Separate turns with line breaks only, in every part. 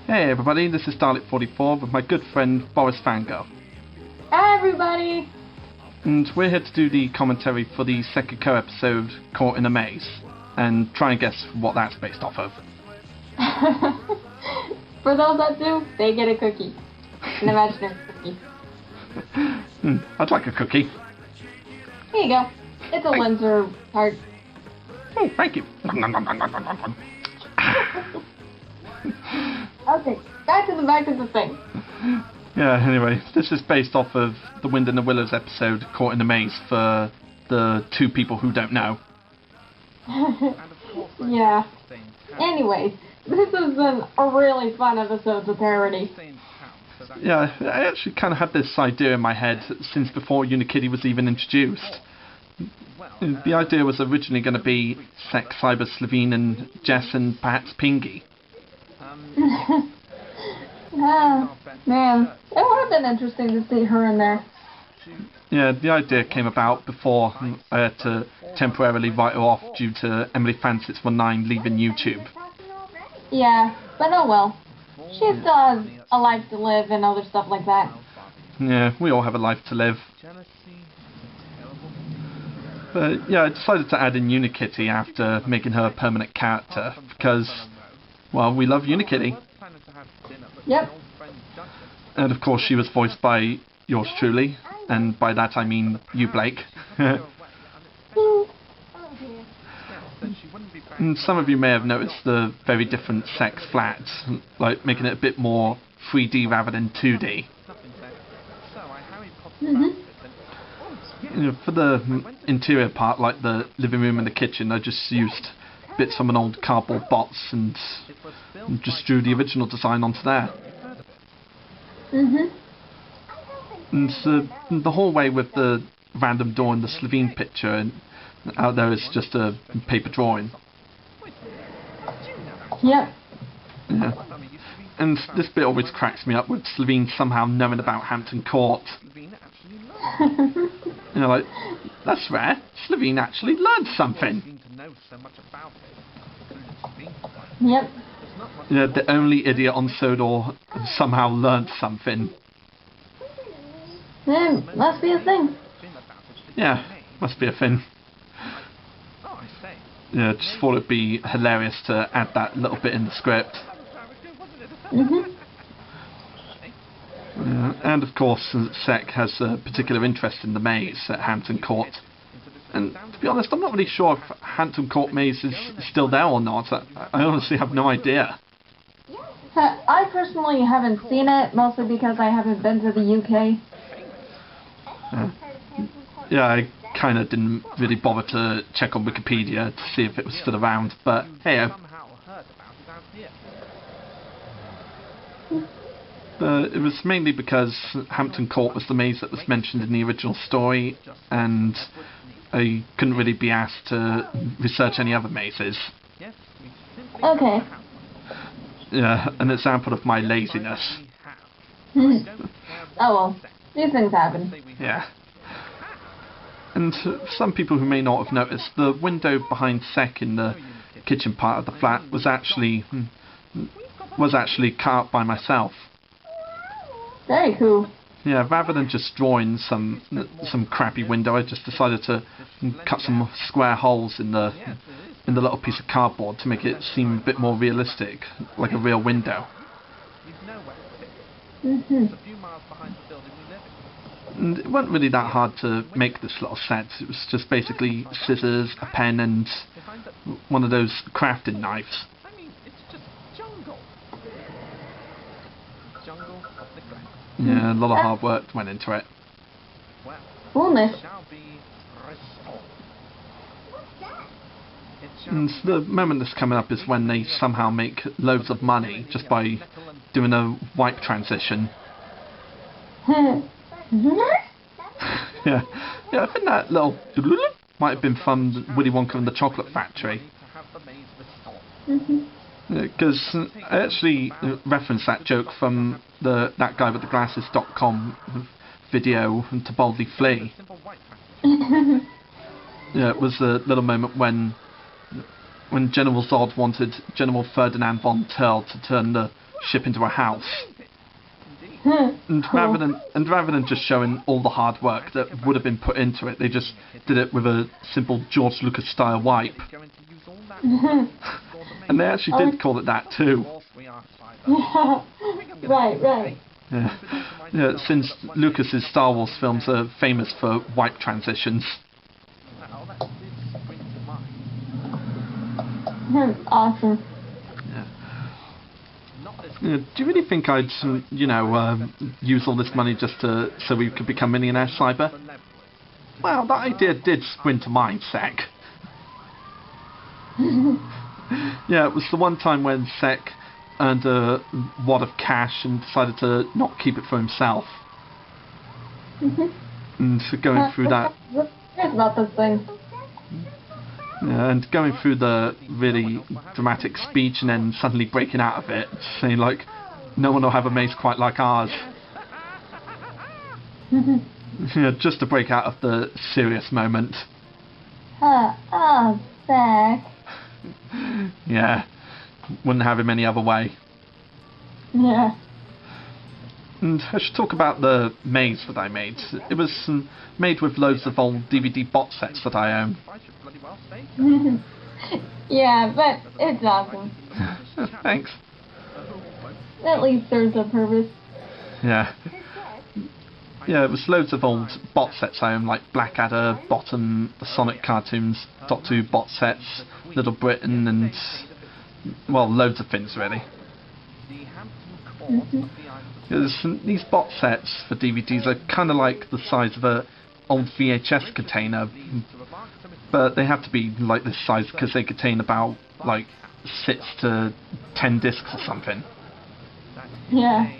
Hey everybody, this is Dalek44 with my good friend BorisFangirl.
Hi everybody!
And we're here to do the commentary for the second co-episode, Caught in a Maze, and try and guess what that's based off of.
For those that do, they get a cookie. An imaginary cookie.
I'd like a cookie.
Here you go. It's a Windsor tart.
Oh, thank you.
Okay, back to the thing.
Yeah, anyway, this is based off of the Wind and the Willows episode, Caught in a Maze, for the two people who don't know.
Yeah. Anyways, this has been a really fun episode of parody.
Yeah, I actually kind of had this idea in my head since before Unikitty was even introduced. The idea was originally going to be Sek, Cyber, Slovene, and Jess, and perhaps Pingy.
Man, it would have been interesting to see her in there.
Yeah, the idea came about before I had to temporarily write her off due to Emily Fan619 leaving YouTube.
Yeah, but oh well. She still has a life to live and other stuff like that.
Yeah, we all have a life to live. But yeah, I decided to add in Unikitty after making her a permanent character because, well, we love Unikitty.
Yep.
And of course she was voiced by yours truly, and by that I mean you, Blake. And some of you may have noticed the very different sex flats, like making it a bit more 3D rather than 2D. You know, for the interior part, like the living room and the kitchen, I just used bits from an old cardboard box and just drew the original design onto there. And so the hallway with the random door and the Slovene picture and out there is just a paper drawing.
Yep.
Yeah. And this bit always cracks me up with Slovene somehow knowing about Hampton Court. You know, like, that's rare. Slovene actually learned something.
Yep.
Yeah, the only idiot on Sodor somehow learned something.
Yeah, must be a thing.
Yeah, must be a thing. Yeah, just thought it'd be hilarious to add that little bit in the script. And of course, Sek has a particular interest in the maze at Hampton Court. And to be honest, I'm not really sure if Hampton Court maze is still there or not. I honestly have no idea.
I personally haven't seen it, mostly because I haven't been to the UK.
Yeah, I kind of didn't really bother to check on Wikipedia to see if it was still around, but hey. It was mainly because Hampton Court was the maze that was mentioned in the original story, and I couldn't really be asked to research any other mazes.
Okay.
Yeah, an example of my laziness.
Oh well, these things happen.
Yeah. And some people who may not have noticed, the window behind Sek in the kitchen part of the flat was actually cut out by myself.
Very cool.
Yeah, rather than just drawing some crappy window, I just decided to cut some square holes in the little piece of cardboard to make it seem a bit more realistic, like a real window. And it wasn't really that hard to make this little set. It was just basically scissors, a pen, and one of those crafting knives. Yeah, a lot of hard work went into it.
Coolness.
And the moment that's coming up is when they somehow make loads of money just by doing a wipe transition. Yeah, I think that little might have been from Willy Wonka and the Chocolate Factory. Because I actually referenced that joke from that guy with the glasses.com video to Boldly Flee. Yeah, it was a little moment when General Zod wanted General Ferdinand von Turl to turn the ship into a house. And rather than just showing all the hard work that would have been put into it, they just did it with a simple George Lucas style wipe. And they actually did call it that too.
Right.
Yeah, since Lucas's Star Wars films are famous for wipe transitions.
Awesome.
Yeah, do you really think I'd, use all this money just so we could become millionaire, Cyber? Well, that idea did spring to mind, Sec. Yeah, it was the one time when Sec earned a wad of cash and decided to not keep it for himself. And so going through that...
Here's about this thing.
Yeah, and going through the really dramatic speech and then suddenly breaking out of it, saying like, no one will have a maze quite like ours. Yeah, just to break out of the serious moment.
Zach.
Yeah, wouldn't have him any other way.
Yeah.
And I should talk about the maze that I made. It was made with loads of old DVD box sets that I own.
Yeah, but it's awesome.
Thanks.
At least there's a purpose.
Yeah. Yeah, it was loads of old box sets I own, like Blackadder, Bottom, the Sonic cartoons, Doctor Who box sets, Little Britain, and, well, loads of things, really. These box sets for DVDs are kind of like the size of an old VHS container, but they have to be like this size because they contain about, like, 6 to 10 discs or something.
Yeah.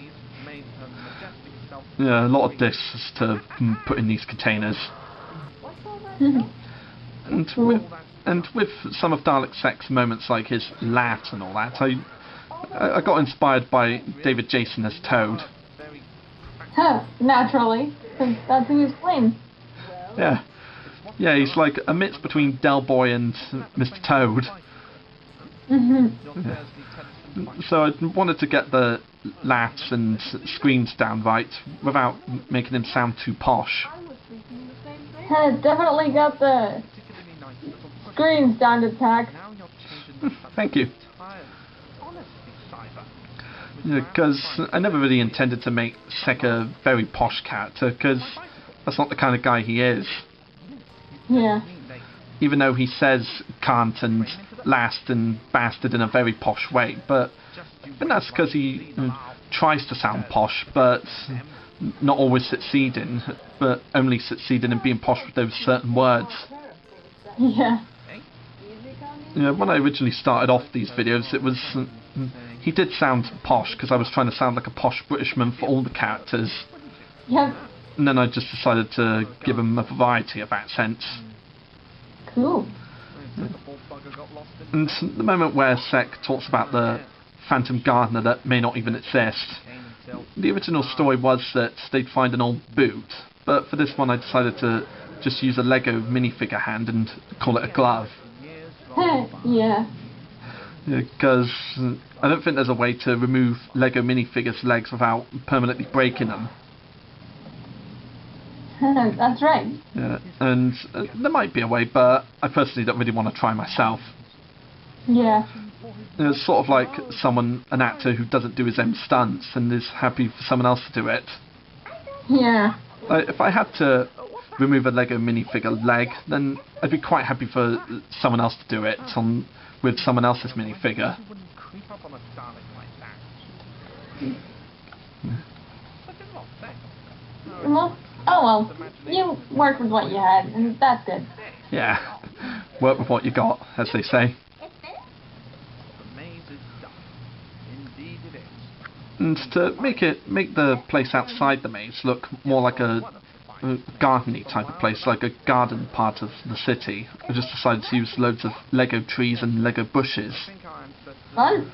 Yeah, a lot of discs to put in these containers. And with some of Dalek Sec's moments, like his laughs and all that, I got inspired by David Jason as Toad.
Naturally, because that's who he's playing.
Yeah. Yeah, he's like a mix between Del Boy and Mr. Toad. Yeah. So I wanted to get the laughs and screams down right without making him sound too posh.
Definitely got the screams down to tack.
Thank you. Because I never really intended to make Sek a very posh character, because that's not the kind of guy he is.
Yeah.
Even though he says can't and last and bastard in a very posh way, but that's because he tries to sound posh, but not always succeeding, but only succeeding in being posh with those certain words.
Yeah.
Yeah, when I originally started off these videos, it was... he did sound posh, because I was trying to sound like a posh Britishman for all the characters.
Yep.
And then I just decided to give him a variety of accents.
Cool.
And the moment where Sek talks about the Phantom Gardener that may not even exist, the original story was that they'd find an old boot, but for this one I decided to just use a Lego minifigure hand and call it a glove.
Yeah.
Because I don't think there's a way to remove Lego minifigures' legs without permanently breaking them.
That's right.
Yeah, and there might be a way, but I personally don't really want to try myself.
Yeah.
It's sort of like an actor who doesn't do his own stunts and is happy for someone else to do it.
Yeah.
If I had to remove a Lego minifigure leg, then I'd be quite happy for someone else to do it with someone else's minifigure.
Well, oh well, you worked with what you had, and that's good.
Yeah, work with what you got, as they say. And to make the place outside the maze look more like a garden-y type of place, like a garden part of the city, I just decided to use loads of Lego trees and Lego bushes.
Fun.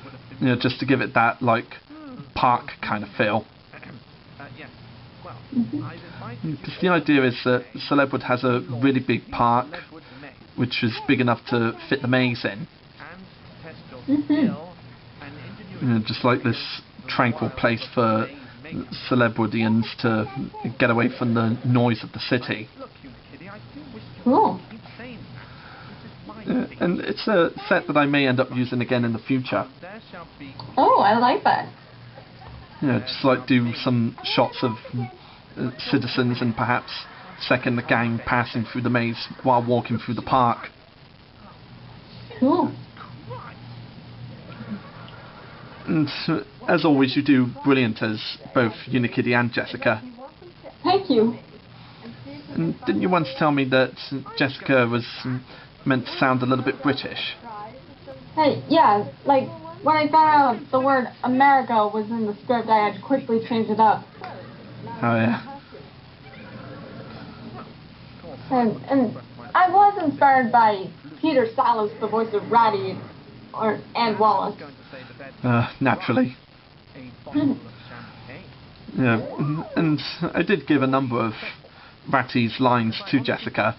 Just to give it that, like, park kind of feel. Because the idea is that Celebwood has a really big park, which is big enough to fit the maze in. Just like this tranquil place for celebrities to get away from the noise of the city.
Cool.
And it's a set that I may end up using again in the future.
Oh, I like that.
Yeah, just like do some shots of citizens and perhaps Sek and the gang passing through the maze while walking through the park.
Cool.
And as always, you do brilliant as both Unikitty and Jessica.
Thank you.
And didn't you once tell me that Jessica was meant to sound a little bit British?
Hey, yeah, like, when I found out the word America was in the script, I had to quickly change it up.
Oh yeah.
And I was inspired by Peter Sallis, the voice of Ratty, and Wallace.
Naturally. Yeah, and I did give a number of Ratty's lines to Jessica.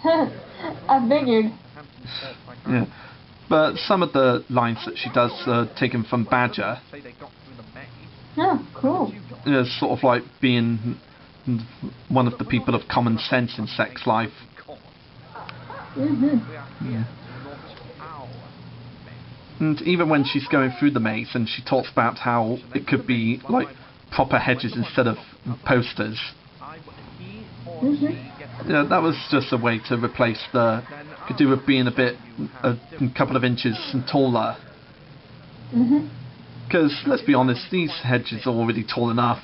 I figured.
Yeah, but some of the lines that she does are taken from Badger.
Yeah, cool.
Yeah, sort of like being one of the people of common sense in Sek's life. Yeah. And even when she's going through the maze and she talks about how it could be like proper hedges instead of posters. Yeah, that was just a way to replace the... could do with being a couple of inches taller. Because, let's be honest, these hedges are already tall enough.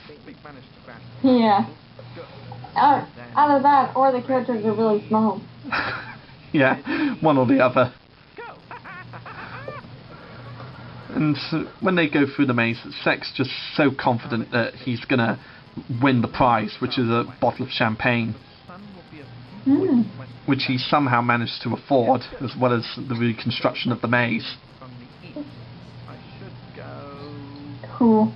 Yeah. Either that or the characters are really small.
Yeah, one or the other. And when they go through the maze, Sek's just so confident that he's gonna win the prize, which is a bottle of champagne. Which he somehow managed to afford, as well as the reconstruction of the maze.
Cool.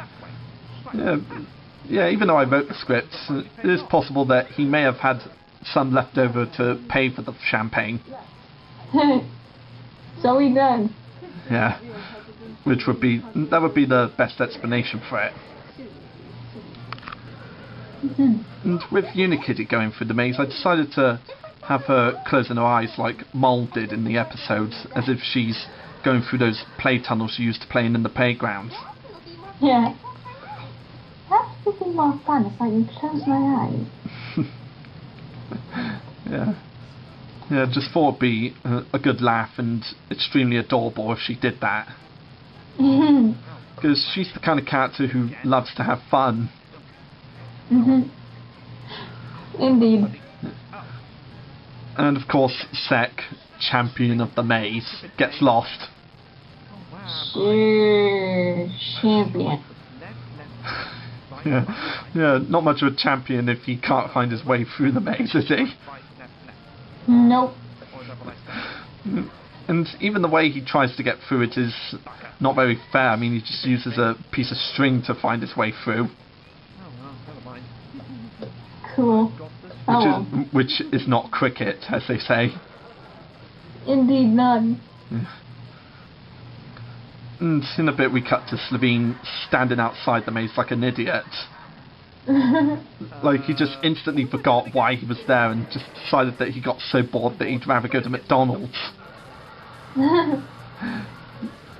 Yeah, even though I wrote the script, it is possible that he may have had some left over to pay for the champagne.
So he did.
Yeah, that would be the best explanation for it. And with Unikitty going through the maze, I decided to have her closing her eyes like Mole did in the episodes, as if she's going through those play tunnels she used to play in the playgrounds.
Yeah. That would be more fun if I can close my eyes.
Yeah. Yeah, just thought it'd be a good laugh and extremely adorable if she did that. Because she's the kind of character who loves to have fun.
Indeed.
And of course, Sek, champion of the maze, gets lost.
Champion.
Yeah, not much of a champion if he can't find his way through the maze, is he?
Nope.
And even the way he tries to get through it is not very fair. I mean, he just uses a piece of string to find his way through.
Cool.
Which is not cricket, as they say.
Indeed none.
And in a bit we cut to Slovene standing outside the maze like an idiot. Like he just instantly forgot why he was there and just decided that he got so bored that he'd rather go to McDonald's. Yeah,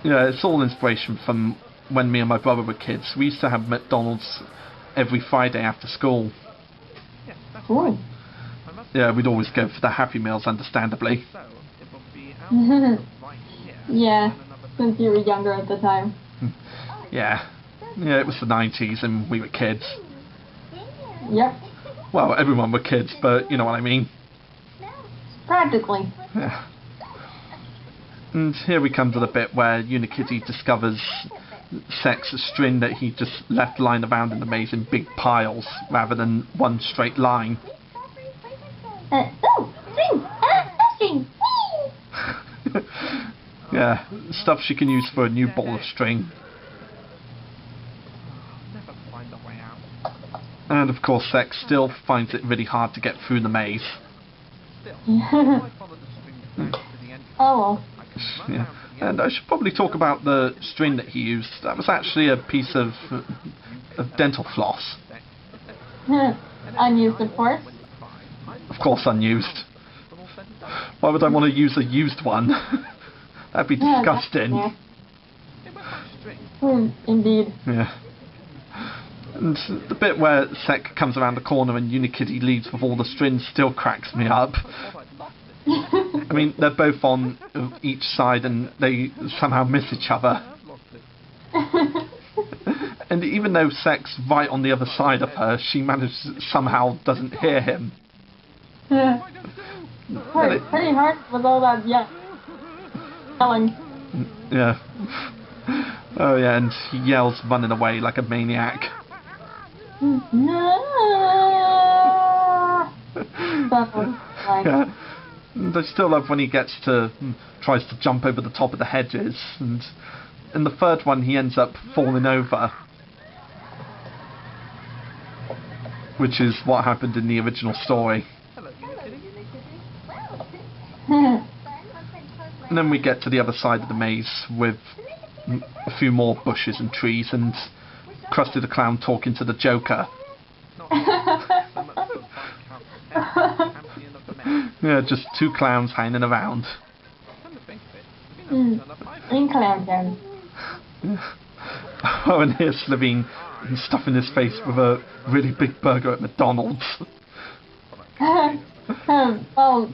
it's all inspiration from when me and my brother were kids. We used to have McDonald's every Friday after school.
Cool.
Yeah, we'd always go for the Happy Meals, understandably.
Yeah, since you were younger at the time.
Yeah, it was the 90s and we were kids.
Yep.
Well, everyone were kids, but you know what I mean.
Practically.
Yeah. And here we come to the bit where Unikitty discovers Sek's string that he just left lying around in the maze in big piles rather than one straight line.
String!
Yeah, stuff she can use for a new ball of string. And of course Sek still finds it really hard to get through the maze.
Oh well.
Yeah. And I should probably talk about the string that he used. That was actually a piece of dental floss.
Unused, of course.
Of course unused. Why would I want to use a used one? That'd be disgusting.
Indeed.
Yeah. And the bit where Sek comes around the corner and Unikitty leaves with all the strings still cracks me up. I mean, they're both on each side and they somehow miss each other. And even though Sek's right on the other side of her, she somehow doesn't hear him.
Pretty hard with all that yelling.
Yeah. Oh yeah, and he yells running away like a maniac. Yeah. And I still love when he tries to jump over the top of the hedges, and in the third one he ends up falling over, which is what happened in the original story. And then we get to the other side of the maze with a few more bushes and trees and Krusty the Clown talking to the Joker. Yeah, just two clowns hanging around.
In clown town.
Oh, and here's Slovene stuffing his face with a really big burger at McDonald's.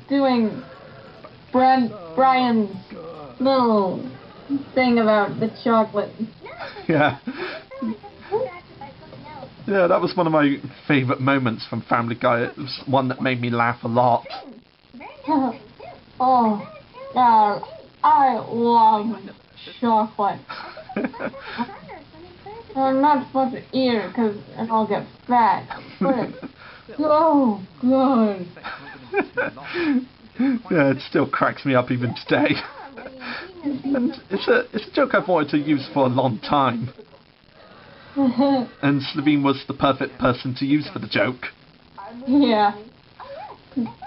Doing Brian's little thing about the chocolate.
Yeah. Yeah, that was one of my favourite moments from Family Guy. It was one that made me laugh a lot.
I love chocolate. I'm not supposed to eat it because I'll get fat. But it's so good.
Yeah, it still cracks me up even today. And it's a joke I've wanted to use for a long time. And Slovene was the perfect person to use for the joke.
Yeah.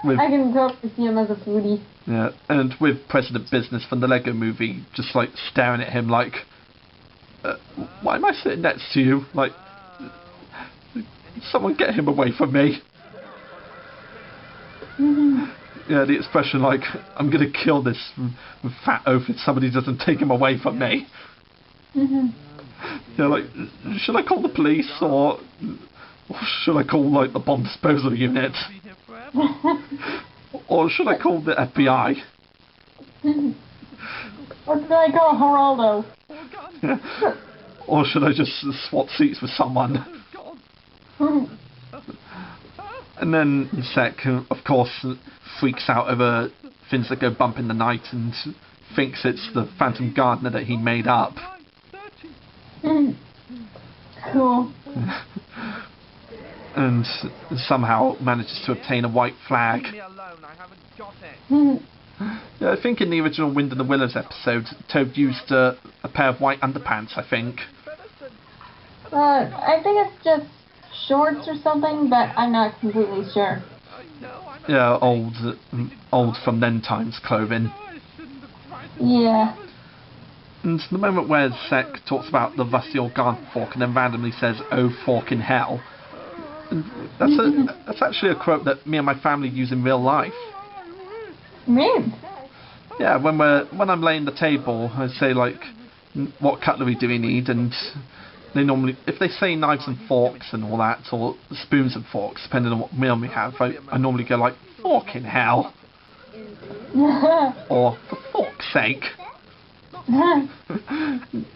I can totally see him as a foodie.
Yeah, and with President Business from the Lego Movie just like staring at him like, why am I sitting next to you? Like, someone get him away from me. Yeah, the expression like, I'm going to kill this fat oaf if somebody doesn't take him away from me. Yeah, like, should I call the police or should I call like the bomb disposal unit? Or should I call the FBI?
Or should I call Geraldo?
Yeah. Or should I just swap seats with someone? And then Sek, of course, freaks out over things that go bump in the night and thinks it's the Phantom Gardener that he made up.
Cool.
And somehow manages to obtain a white flag. Yeah, I think in the original Wind in the Willows episode, Toad used a pair of white underpants, I think.
I think it's just shorts or something, but I'm not completely sure.
Yeah, old from then times clothing.
Yeah.
And the moment where Sek talks about the rusty old garden fork and then randomly says, "Oh, fork in hell," that's actually a quote that me and my family use in real life.
Me?
Yeah, when I'm laying the table, I say like, "What cutlery do we need?" And they normally, if they say knives and forks and all that, or spoons and forks, depending on what meal we have, I normally go like, "Fork in hell," or "For fork's sake."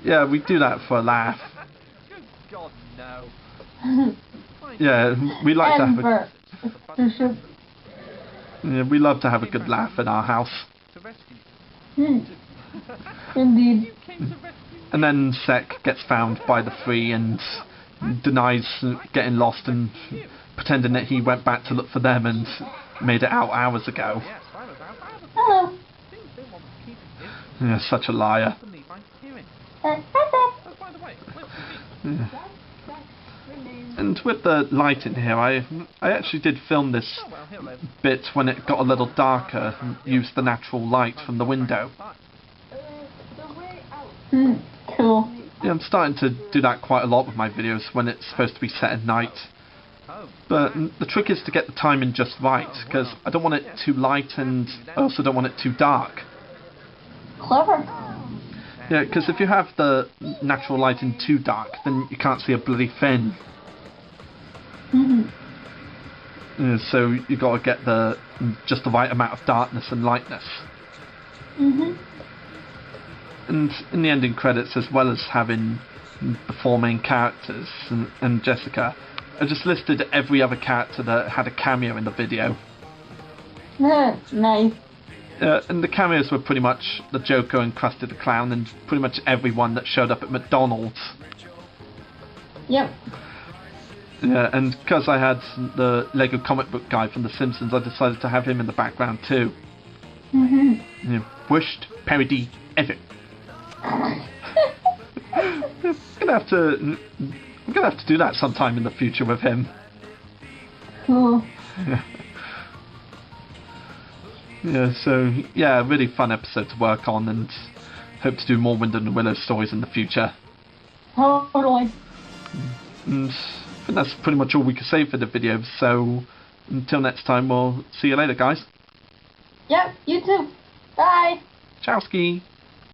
Yeah, we do that for a laugh. Yeah, we like to have we love to have a good laugh in our house.
Indeed.
And then Sek gets found by the three and denies getting lost and pretending that he went back to look for them and made it out hours ago.
Hello.
Yeah, such a liar. Yeah. And with the light in here, I actually did film this bit when it got a little darker and used the natural light from the window.
Cool.
Yeah, I'm starting to do that quite a lot with my videos when it's supposed to be set at night. But the trick is to get the timing just right, because I don't want it too light and I also don't want it too dark.
Clever.
Yeah, because if you have the natural lighting too dark, then you can't see a bloody thing. Yeah, so you got to get just the right amount of darkness and lightness. And in the ending credits, as well as having the 4 main characters and Jessica, I just listed every other character that had a cameo in the video.
Nice.
And the cameos were pretty much the Joker and Krusty the Clown and pretty much everyone that showed up at McDonald's.
Yep.
Yeah, and because I had the Lego comic book guy from The Simpsons, I decided to have him in the background too. Yeah, worst parody ever. I'm gonna have to do that sometime in the future with him.
Cool.
Yeah, so yeah, really fun episode to work on, and hope to do more Wind and Willows stories in the future.
Totally.
And I think that's pretty much all we can say for the video, so until next time, we'll see you later, guys.
Yep, you too. Bye.
Ciao ski.